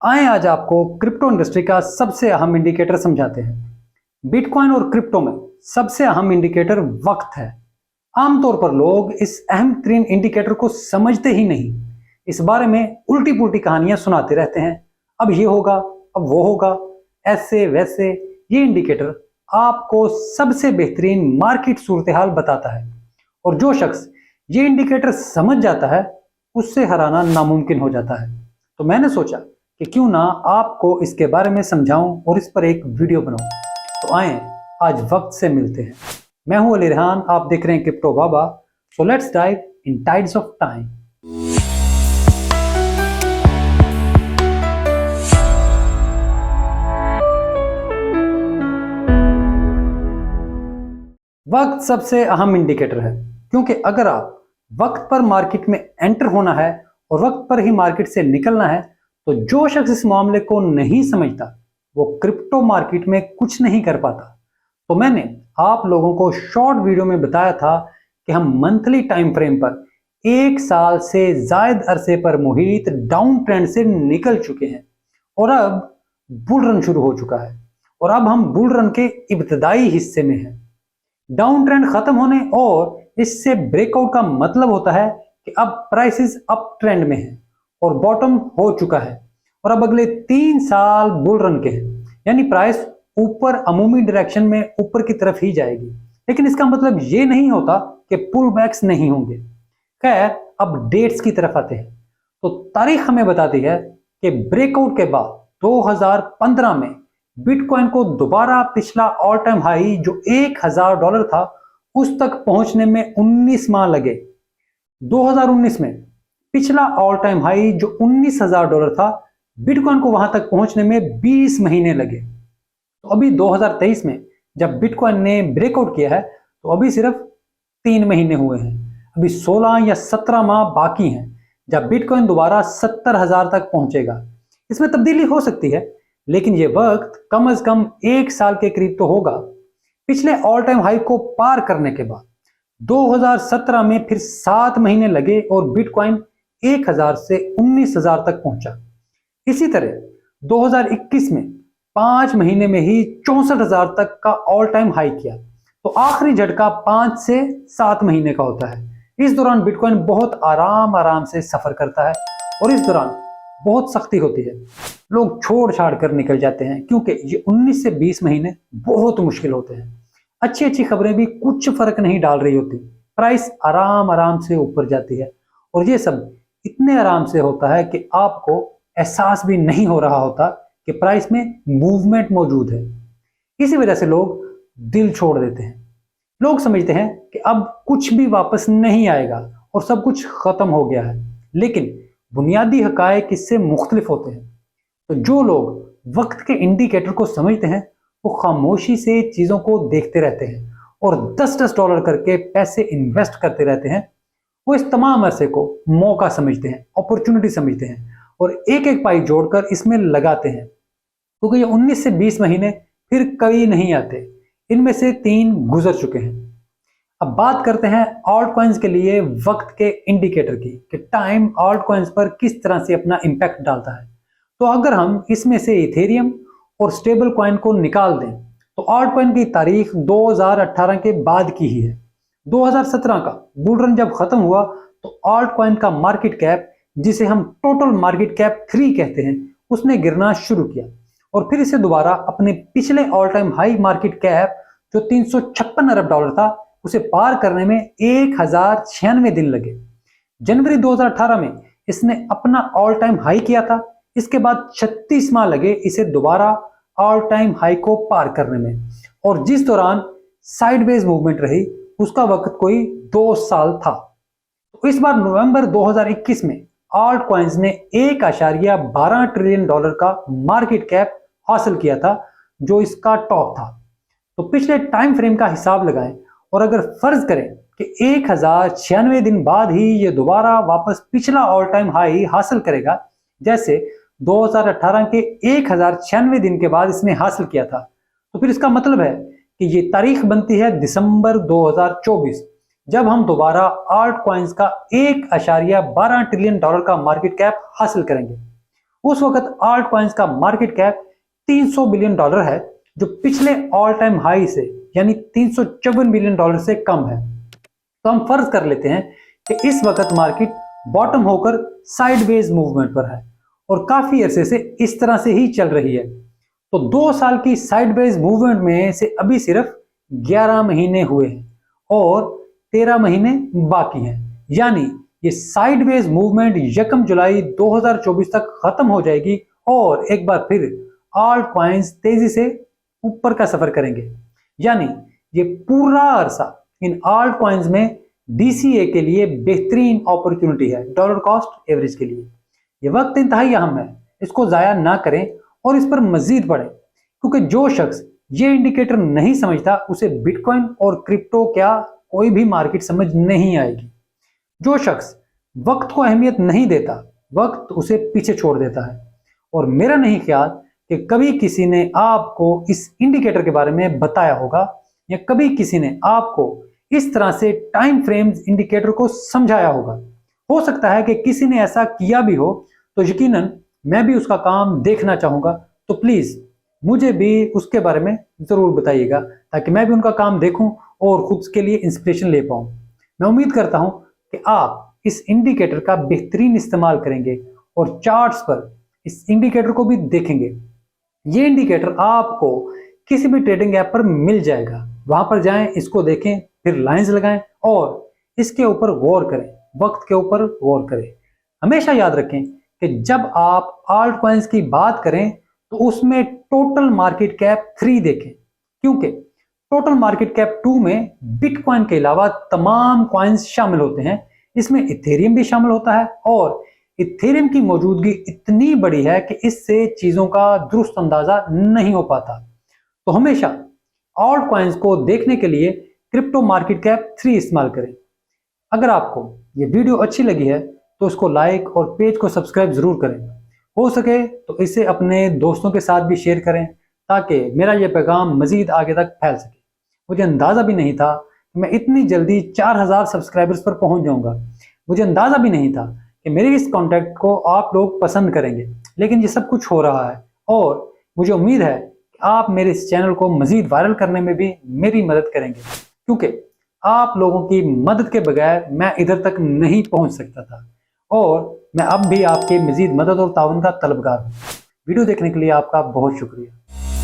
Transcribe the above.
आए आज आपको क्रिप्टो इंडस्ट्री का सबसे अहम इंडिकेटर समझाते हैं। बिटकॉइन और क्रिप्टो में सबसे अहम इंडिकेटर वक्त है। आमतौर पर लोग इस अहम तरीन इंडिकेटर को समझते ही नहीं। इस बारे में उल्टी पुल्टी कहानियां सुनाते रहते हैं। अब ये होगा, अब वो होगा, ऐसे वैसे। ये इंडिकेटर आपको सबसे बेहतरीन मार्केट सूरत हाल बताता है और जो शख्स ये इंडिकेटर समझ जाता है उससे हराना नामुमकिन हो जाता है। तो मैंने सोचा कि क्यों ना आपको इसके बारे में समझाऊं और इस पर एक वीडियो बनाऊं। तो आए आज वक्त से मिलते हैं। मैं हूं अली रेहान, आप देख रहे हैं crypto Baba. So let's dive in tides of time. वक्त सबसे अहम इंडिकेटर है, क्योंकि अगर आप वक्त पर मार्केट में एंटर होना है और वक्त पर ही मार्केट से निकलना है, तो जो शख्स इस मामले को नहीं समझता वो क्रिप्टो मार्केट में कुछ नहीं कर पाता। तो मैंने आप लोगों को शॉर्ट वीडियो में बताया था कि हम मंथली टाइम फ्रेम पर 1 साल से जायद अरसे पर मुहित डाउन ट्रेंड से निकल चुके हैं और अब बुल रन शुरू हो चुका है और अब हम बुल रन के इब्तदाई हिस्से में हैं। डाउन ट्रेंड खत्म होने और इससे ब्रेकआउट का मतलब होता है कि अब प्राइसेस अप ट्रेंड में है और बॉटम हो चुका है और अब अगले 3 साल बुल रन के हैं, यानी प्राइस ऊपर अमूमी डायरेक्शन में ऊपर की तरफ ही जाएगी। लेकिन इसका मतलब ये नहीं होता कि पुल बैक्स नहीं होंगे। खैर, अब डेट्स की तरफ आते हैं। तो तारीख हमें बताती है कि ब्रेकआउट के बाद 2015 में बिटकॉइन को दोबारा पिछला ऑल टाइम हाई जो $1000 था उस तक पहुंचने में 19 माह लगे। 2019 में पिछला ऑल टाइम हाई जो $19,000 था, बिटकॉइन को वहां तक पहुंचने में 20 महीने लगे। तो अभी 2023 में जब बिटकॉइन ने ब्रेकआउट किया है तो अभी सिर्फ 3 महीने हुए हैं। अभी 16 या 17 माह बाकी हैं जब बिटकॉइन दोबारा 70,000 तक पहुंचेगा। इसमें तब्दीली हो सकती है, लेकिन यह वक्त कम से कम 1 साल के करीब तो होगा। पिछले ऑल टाइम हाई को पार करने के बाद 2017 में फिर 7 महीने लगे और बिटकॉइन 1000 से 19,000 तक पहुंचा। इसी तरह 2021 में 5 महीने में ही 64,000 तक का ऑल टाइम हाई किया। तो आखिरी झटका 5 से 7 महीने का होता है। इस दौरान बिटकॉइन बहुत आराम से सफर करता है और इस दौरान बहुत सख्ती होती है। लोग छोड़ छाड़ कर निकल जाते हैं क्योंकि ये 19 से 20 महीने बहुत मुश्किल होते हैं। अच्छी खबरें भी कुछ फर्क नहीं डाल रही होती। प्राइस आराम से ऊपर जाती है और ये सब इतने आराम से होता है कि आपको एहसास भी नहीं हो रहा होता कि प्राइस में मूवमेंट मौजूद है। इसी वजह से लोग दिल छोड़ देते हैं। लोग समझते हैं कि अब कुछ भी वापस नहीं आएगा और सब कुछ खत्म हो गया है, लेकिन बुनियादी हकायक इससे मुख्तलिफ होते हैं। तो जो लोग वक्त के इंडिकेटर को समझते हैं वो खामोशी से चीजों को देखते रहते हैं और $10 करके पैसे इन्वेस्ट करते रहते हैं। वो इस तमाम अरसे को मौका समझते हैं, अपॉर्चुनिटी समझते हैं और एक पाई जोड़कर इसमें लगाते हैं, क्योंकि ये 19 से 20 महीने फिर कभी नहीं आते। इनमें से 3 गुजर चुके हैं। अब बात करते हैं ऑल्ट कॉइन्स के लिए वक्त के इंडिकेटर की कि टाइम ऑल्ट कॉइन्स पर किस तरह से अपना इंपैक्ट डालता है। तो अगर हम इसमें से इथेरियम और स्टेबल कॉइन को निकाल दें तो ऑल्ट कॉइन की तारीख 2018 के बाद की ही है। 2017 का बुल रन जब खत्म हुआ तो ऑल्ट कॉइन का मार्केट कैप, जिसे हम टोटल मार्केट कैप 3 कहते हैं, उसने गिरना शुरू किया और फिर इसे दोबारा अपने पिछले all time high market cap जो $356 अरब था उसे पार करने में 1096 दिन लगे। जनवरी 2018 में इसने अपना ऑल टाइम हाई किया था। इसके बाद 36 माह लगे इसे दोबारा ऑल टाइम हाई को पार करने में और जिस दौरान साइडवेज मूवमेंट रही उसका वक्त कोई 2 साल था। तो इस बार नवंबर 2021 में ऑल्ट कॉइन्स ने $1.12 ट्रिलियन का मार्केट कैप हासिल किया था, जो इसका टॉप था। तो पिछले टाइम फ्रेम का हिसाब लगाएं और अगर फर्ज करें कि 1096 दिन बाद ही ये दोबारा वापस पिछला ऑल टाइम हाई हासिल करेगा, जैसे 2018 के 1096 दिन के बाद इसने हासिल किया था, तो फिर इसका मतलब है कि ये तारीख बनती है दिसंबर 2024, जब हम दोबारा ऑल्ट कॉइन्स का $1.12 ट्रिलियन का मार्केट कैप हासिल करेंगे। उस वक्त आल्ट कॉइन्स का मार्केट कैप $300 बिलियन है, जो पिछले ऑल टाइम हाई से यानी $354 बिलियन से कम है। तो हम फर्ज कर लेते हैं कि इस वक्त मार्केट बॉटम होकर साइडवेज मूवमेंट पर है और काफी अरसे से इस तरह से ही चल रही है। तो 2 साल की साइडवेज मूवमेंट में से अभी सिर्फ 11 महीने हुए हैं और 13 महीने बाकी हैं, यानी ये साइडवेज मूवमेंट 1 जुलाई 2024 तक खत्म हो जाएगी और एक बार फिर आल्ट कॉइन्स तेजी से ऊपर का सफर करेंगे। यानी ये पूरा अरसा इन आल्ट कॉइन्स में डीसीए के लिए बेहतरीन अपॉर्चुनिटी है, डॉलर कॉस्ट एवरेज के लिए। ये वक्त इंतहाई अहम है, इसको जाया ना करें और इस पर मजीद पढ़ें, क्योंकि जो शख्स ये इंडिकेटर नहीं समझता उसे बिटकॉइन और क्रिप्टो क्या कोई भी मार्केट समझ नहीं आएगी। जो शख्स वक्त को अहमियत नहीं देता, वक्त उसे पीछे छोड़ देता है। और मेरा नहीं ख्याल कि कभी किसी ने आपको इस इंडिकेटर के बारे में बताया होगा या कभी किसी ने आपको इस तरह से टाइम फ्रेम्स इंडिकेटर को समझाया होगा। हो सकता है कि किसी ने ऐसा किया भी हो, तो यकीनन मैं भी उसका काम देखना चाहूंगा। तो प्लीज मुझे भी उसके बारे में जरूर बताइएगा, ताकि मैं भी उनका काम देखूं और खुद के लिए इंस्पिरेशन ले पाऊं। मैं उम्मीद करता हूं कि आप इस इंडिकेटर का बेहतरीन इस्तेमाल करेंगे और चार्ट्स पर इस इंडिकेटर को भी देखेंगे। ये इंडिकेटर आपको किसी भी ट्रेडिंग ऐप पर मिल जाएगा, वहां पर जाएं, इसको देखें, फिर लाइंस लगाएं और इसके ऊपर गौर करें, वक्त के ऊपर गौर करें। हमेशा याद रखें कि जब आप आल्ट कॉइन्स की बात करें तो उसमें टोटल मार्केट कैप 3 देखें, क्योंकि टोटल मार्केट कैप 2 में बिटकॉइन के अलावा तमाम कॉइन्स शामिल होते हैं। इसमें इथेरियम भी शामिल होता है और इथेरियम की मौजूदगी इतनी बड़ी है कि इससे चीजों का दुरुस्त अंदाजा नहीं हो पाता। तो हमेशा ऑल्ट कॉइन्स को देखने के लिए क्रिप्टो मार्केट कैप 3 इस्तेमाल करें। अगर आपको ये वीडियो अच्छी लगी है तो इसको लाइक और पेज को सब्सक्राइब जरूर करें। हो सके तो इसे अपने दोस्तों के साथ भी शेयर करें, ताकि मेरा ये पैगाम मजीद आगे तक फैल सके। मुझे अंदाजा भी नहीं था कि मैं इतनी जल्दी 4000 सब्सक्राइबर्स पर पहुंच जाऊंगा। मुझे अंदाजा भी नहीं था कि मेरे इस कंटेंट को आप लोग पसंद करेंगे, लेकिन ये सब कुछ हो रहा है और मुझे उम्मीद है कि आप मेरे इस चैनल को मजीद वायरल करने में भी मेरी मदद करेंगे, क्योंकि आप लोगों की मदद के बगैर मैं इधर तक नहीं पहुंच सकता था और मैं अब भी आपके मजीद मदद और ताउन का तलबगार हूं। वीडियो देखने के लिए आपका बहुत शुक्रिया।